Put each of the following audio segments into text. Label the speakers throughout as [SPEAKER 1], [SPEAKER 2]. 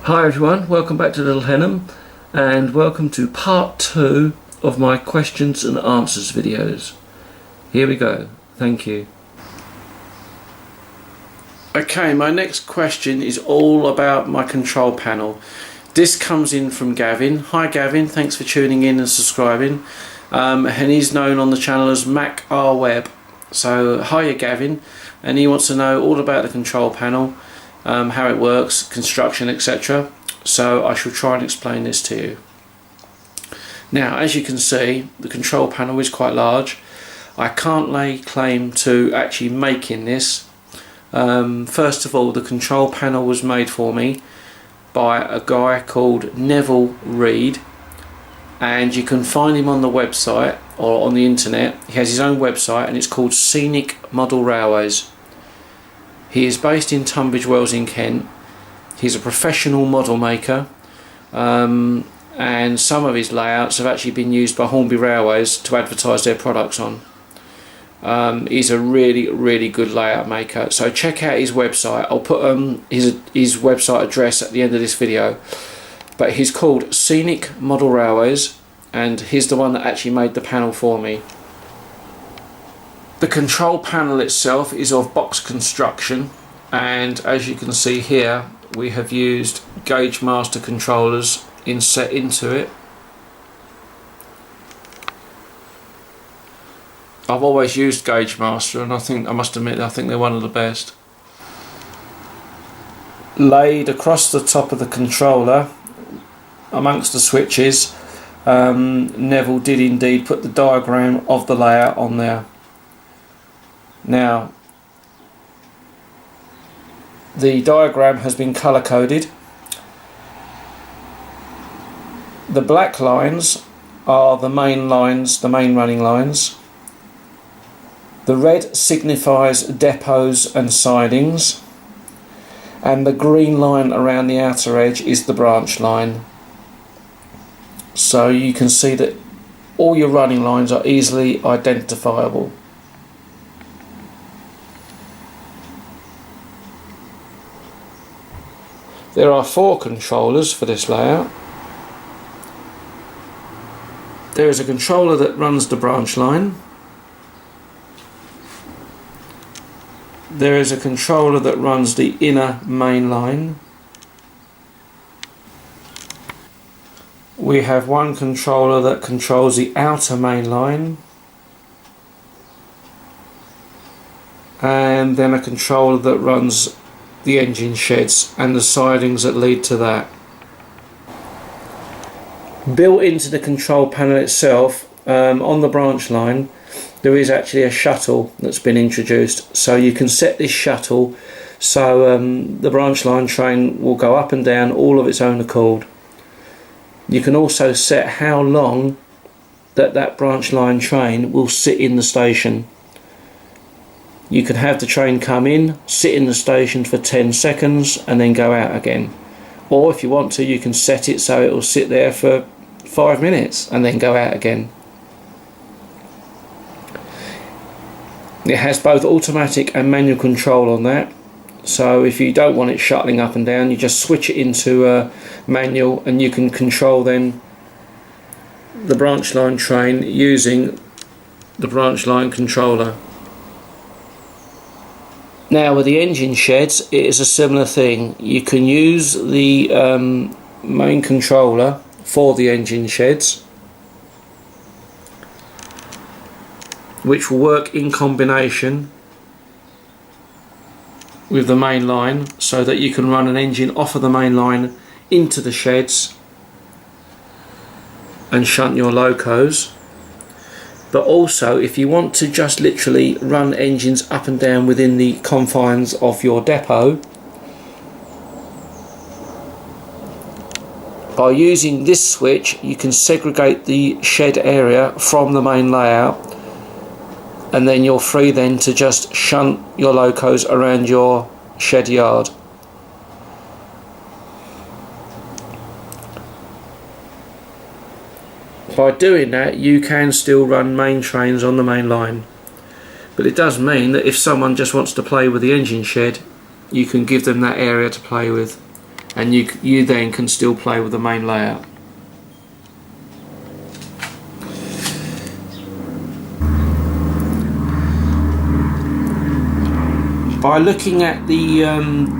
[SPEAKER 1] Hi everyone, welcome back to Little Henham and welcome to part 2 of my questions and answers videos. Here we go. Thank you. Okay, my next question is all about my control panel. This comes in from Gavin. Hi Gavin, thanks for tuning in and subscribing. And he's known on the channel as Mac R Web. So hiya Gavin, and he wants to know all about the control panel, how it works, construction, etc. So I shall try and explain this to you. Now, as you can see, the control panel is quite large. I can't lay claim to actually making this. First of all, the control panel was made for me by a guy called Neville Reed, and you can find him on the website or on the internet. He has his own website and it's called Scenic Model Railways. He is based in Tunbridge Wells in Kent. He's a professional model maker, and some of his layouts have actually been used by Hornby Railways to advertise their products on. He's a really good layout maker, so check out his website. I'll put his website address at the end of this video, but he's called Scenic Model Railways and he's the one that actually made the panel for me. The control panel itself is of box construction, and as you can see here we have used Gauge Master controllers inset into it. I've always used Gauge Master and I must admit I think they're one of the best. Laid across the top of the controller amongst the switches, Neville did indeed put the diagram of the layout on there. Now, the diagram has been colour coded. The black lines are the main lines, the main running lines. The red signifies depots and sidings, and the green line around the outer edge is the branch line. So you can see that all your running lines are easily identifiable. There are 4 controllers for this layout. There is a controller that runs the branch line. There is a controller that runs the inner main line. We have one controller that controls the outer main line. And then a controller that runs the engine sheds and the sidings that lead to that. Built into the control panel itself, on the branch line, there is actually a shuttle that's been introduced, so you can set this shuttle so the branch line train will go up and down all of its own accord. You can also set how long that branch line train will sit in the station. You can have the train come in, sit in the station for 10 seconds and then go out again. Or if you want to, you can set it so it will sit there for 5 minutes and then go out again. It has both automatic and manual control on that. So if you don't want it shuttling up and down, you just switch it into manual and you can control then the branch line train using the branch line controller. Now with the engine sheds it is a similar thing. You can use the main controller for the engine sheds, which will work in combination with the main line, so that you can run an engine off of the main line into the sheds and shunt your locos. But also if you want to just literally run engines up and down within the confines of your depot, by using this switch you can segregate the shed area from the main layout, and then you're free then to just shunt your locos around your shed yard. By doing that you can still run main trains on the main line, but it does mean that if someone just wants to play with the engine shed, you can give them that area to play with. and you then can still play with the main layout. By looking at the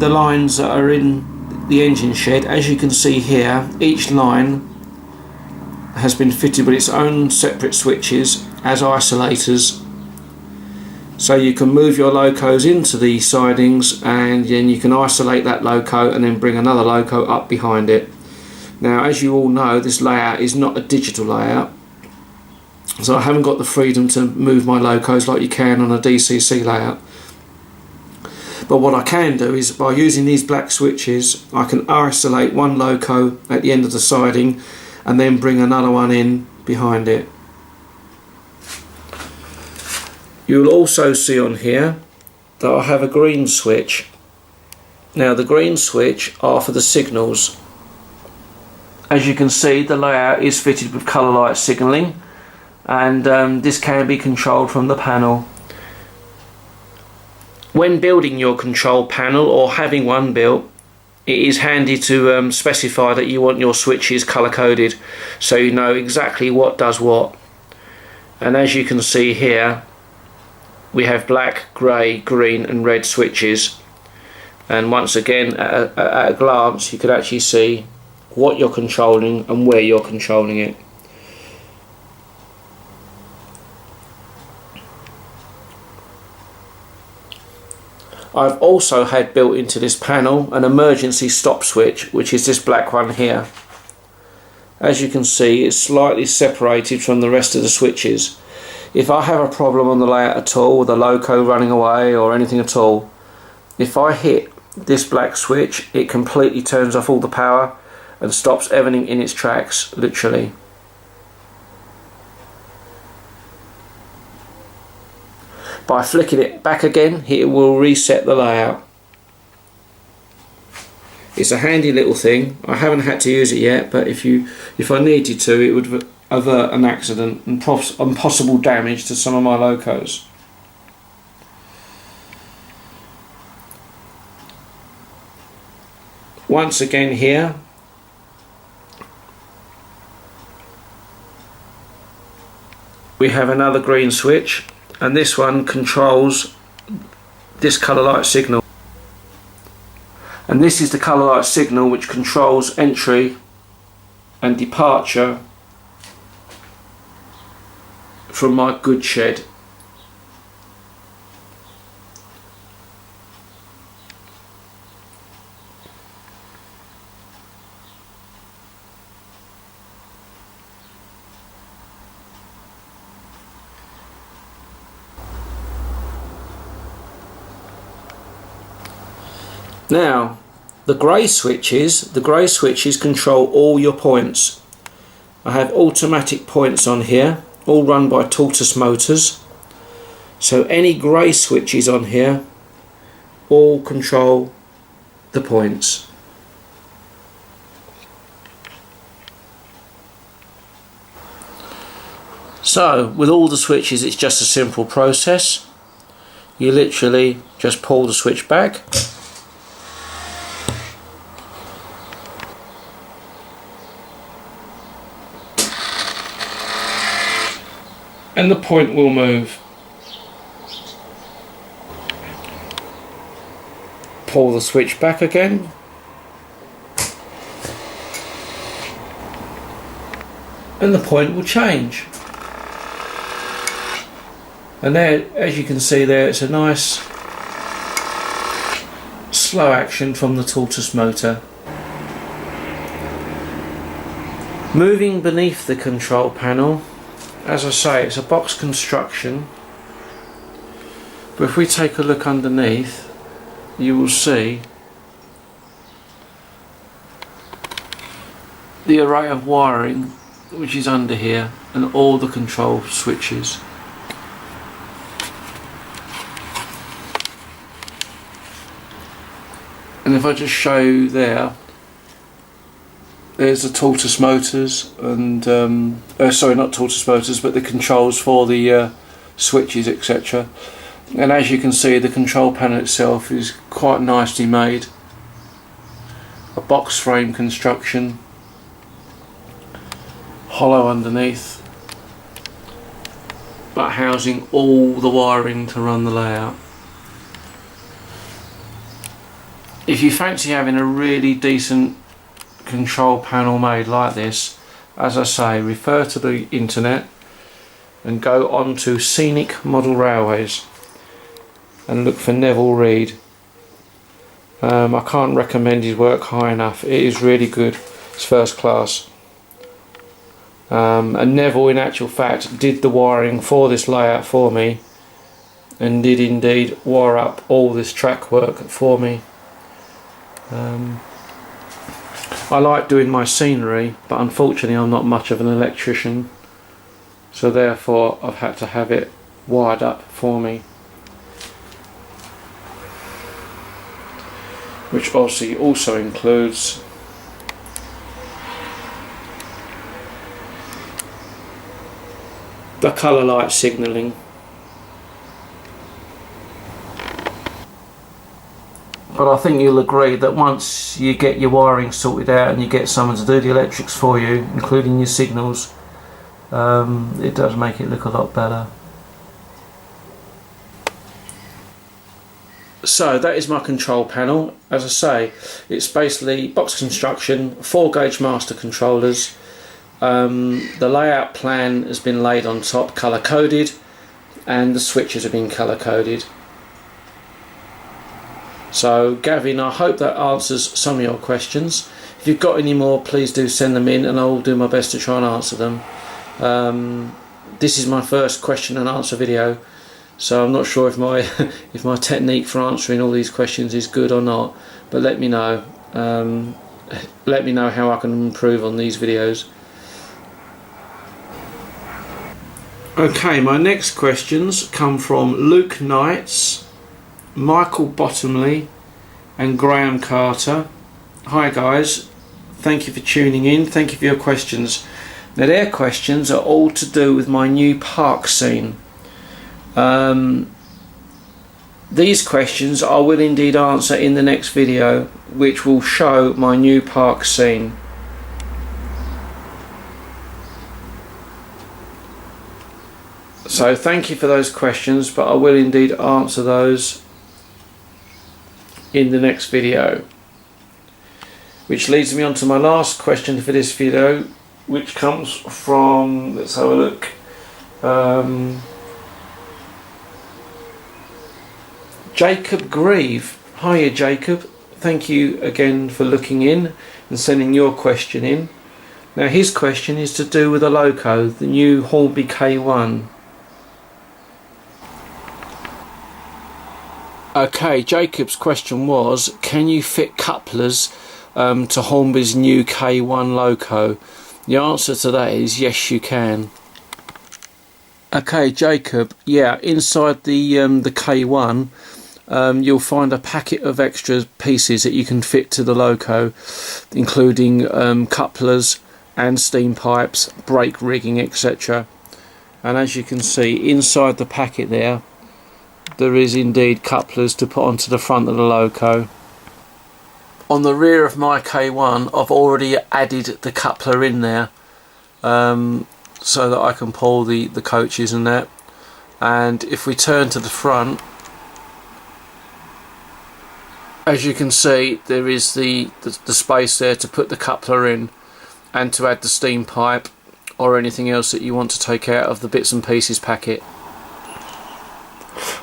[SPEAKER 1] lines that are in the engine shed, as you can see here, each line has been fitted with its own separate switches as isolators, so you can move your locos into the sidings, and then you can isolate that loco and then bring another loco up behind it. Now, as you all know, this layout is not a digital layout, so I haven't got the freedom to move my locos like you can on a DCC layout. But what I can do is, by using these black switches, I can isolate one loco at the end of the siding and then bring another one in behind it. You'll also see on here that I have a green switch. Now, the green switch are for the signals. As you can see, the layout is fitted with colour light signalling, and this can be controlled from the panel. When building your control panel, or having one built, it is handy to specify that you want your switches colour coded, so you know exactly what does what. And as you can see here, we have black, grey, green and red switches, and once again at a glance you could actually see what you're controlling and where you're controlling it. I've also had built into this panel an emergency stop switch, which is this black one here. As you can see, it's slightly separated from the rest of the switches. If I have a problem on the layout at all, with a loco running away or anything at all, if I hit this black switch, it completely turns off all the power and stops everything in its tracks, literally. By flicking it back again, it will reset the layout. It's a handy little thing. I haven't had to use it yet, but if I needed to, it would avert an accident and possible damage to some of my locos. Once again here, we have another green switch, and this one controls this colour light signal. And this is the colour light signal which controls entry and departure from my goods shed. Now, the grey switches control all your points. I have automatic points on here, all run by tortoise motors. So any grey switches on here all control the points. So with all the switches, it's just a simple process. You literally just pull the switch back, and the point will move. Pull the switch back again, and the point will change. And there, as you can see there, it's a nice slow action from the tortoise motor. Moving beneath the control panel, as I say, it's a box construction, but if we take a look underneath, you will see the array of wiring which is under here and all the control switches. And if I just show you there's the tortoise motors and sorry, not tortoise motors, but the controls for the switches, etc. And as you can see, the control panel itself is quite nicely made. a box frame construction, hollow underneath, but housing all the wiring to run the layout. If you fancy having a really decent control panel made like this, as I say, refer to the internet and go on to Scenic Model Railways and look for Neville Reed. I can't recommend his work high enough. It is really good. It's first class. And Neville, in actual fact, did the wiring for this layout for me, and did indeed wire up all this track work for me. I like doing my scenery, but unfortunately I'm not much of an electrician, so therefore I've had to have it wired up for me, which obviously also includes the colour light signalling. But I think you'll agree that once you get your wiring sorted out and you get someone to do the electrics for you, including your signals, it does make it look a lot better. So that is my control panel. As I say, it's basically box construction, 4-gauge master controllers. The layout plan has been laid on top, colour coded, and the switches have been colour coded. So Gavin, I hope that answers some of your questions. If you've got any more, please do send them in and I'll do my best to try and answer them. This is my first question and answer video, so I'm not sure if my if my technique for answering all these questions is good or not, but let me know. Let me know how I can improve on these videos. Okay, my next questions come from Luke Knights, Michael Bottomley and Graham Carter. Hi guys, thank you for tuning in, thank you for your questions. Now their questions are all to do with my new park scene. These questions I will indeed answer in the next video, which will show my new park scene. So thank you for those questions, but I will indeed answer those in the next video. Which leads me on to my last question for this video, which comes from, let's have a look, Jacob Grieve. Hiya Jacob, thank you again for looking in and sending your question in. Now his question is to do with the loco, the new Hornby K1. Okay, Jacob's question was, can you fit couplers to Hornby's new K1 loco? The answer to that is yes, you can. Okay, Jacob, yeah, inside the K1 you'll find a packet of extra pieces that you can fit to the loco, including couplers and steam pipes, brake rigging, etc. And as you can see inside the packet there is indeed couplers to put onto the front of the loco. On the rear of my K1 I've already added the coupler in there, so that I can pull the coaches and that. And if we turn to the front, as you can see, there is the space there to put the coupler in and to add the steam pipe or anything else that you want to take out of the bits and pieces packet.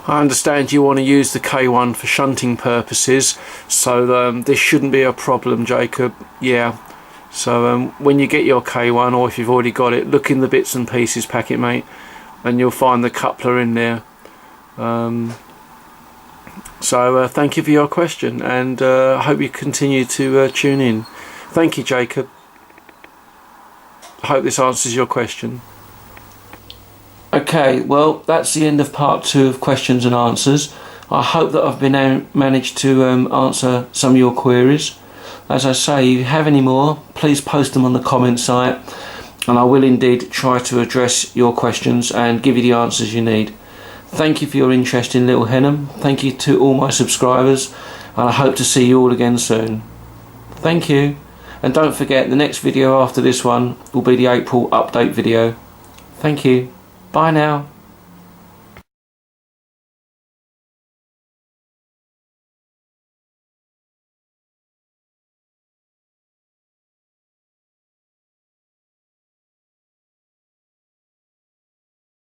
[SPEAKER 1] I understand you want to use the K1 for shunting purposes, so this shouldn't be a problem, Jacob. Yeah, so when you get your K1, or if you've already got it, look in the bits and pieces packet, mate, and you'll find the coupler in there. So thank you for your question, and I hope you continue to tune in. Thank you, Jacob. I hope this answers your question. Okay, well, that's the end of part 2 of questions and answers. I hope that I've been managed to answer some of your queries. As I say, if you have any more, please post them on the comment site, and I will indeed try to address your questions and give you the answers you need. Thank you for your interest in Little Henham. Thank you to all my subscribers, and I hope to see you all again soon. Thank you. And don't forget, the next video after this one will be the April update video. Thank you. Bye now.